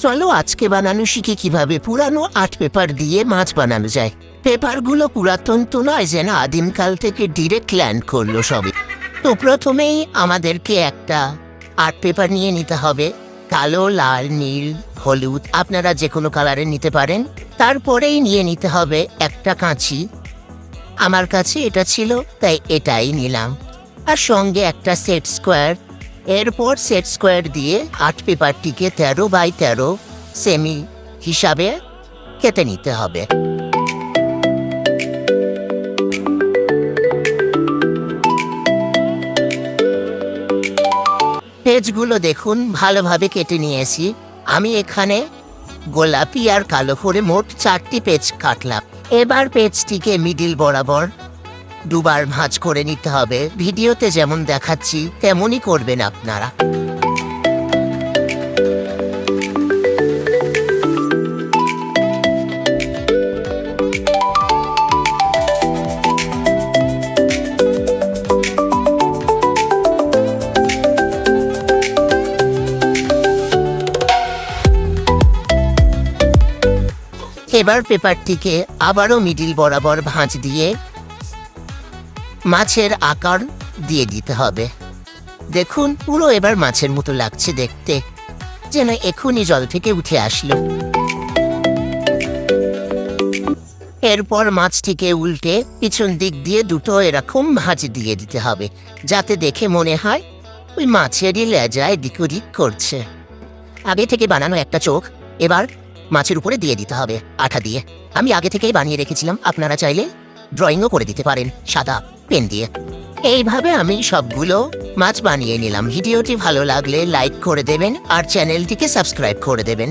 চলো আজকে বানানো শিখি কিভাবে পুরানো আর্ট পেপার দিয়ে মাছ বানানো যায়। পেপারগুলো পুরাতন তো নয়, যেন আদিমকাল থেকে ডিরেক্ট ল্যান্ড করলো সবে। তো প্রথমেই আমাদেরকে একটা আর্ট পেপার নিয়ে নিতে হবে, কালো, লাল, নীল, হলুদ, আপনারা যে কোনো কালারের নিতে পারেন। তারপরেই নিয়ে নিতে হবে একটা কাঁচি। আমার কাছে এটা ছিল তাই এটাই নিলাম, আর সঙ্গে একটা সেট স্কোয়ার। এরপর সেট স্কোয়ার দিয়ে আর্ট পেপারটিকে 13x13 সেমি হিসাবে কেটে নিতে হবে। পেজগুলো দেখুন ভালোভাবে কেটে নিয়েছি। আমি এখানে গোলাপি আর কালো করে মোট 4টি পেজ কাটলাম। এবার পেজটিকে মিডিল বরাবর দুবার ভাঁজ করে নিতে হবে। ভিডিওতে যেমন দেখাচ্ছি তেমনই করবেন আপনারা। এবার পেপারটিকে আবারও মিডিল বরাবর ভাঁজ দিয়ে মাছের আকার দিয়ে দিতে হবে। দেখুন পুরো এবার মাছের মতো লাগছে দেখতে, যেন এখনই জল থেকে উঠে আসলো। এরপর মাছটিকে উল্টে পিছন দিক দিয়ে দুটো এরকম ভাঁজ দিয়ে দিতে হবে, যাতে দেখে মনে হয় ওই মাছেরই লেজায় এদিক ওদিক করছে। আগে থেকে বানানো একটা চোখ এবার মাছের উপরে দিয়ে দিতে হবে আঠা দিয়ে। আমি আগে থেকেই বানিয়ে রেখেছিলাম, আপনারা চাইলে ড্রয়িংও করে দিতে পারেন সাদা পেন দিয়ে। এইভাবে আমি সবগুলো মাছ বানিয়ে নিলাম। ভিডিওটি ভালো লাগলে লাইক করে দেবেন আর চ্যানেলটিকে সাবস্ক্রাইব করে দেবেন।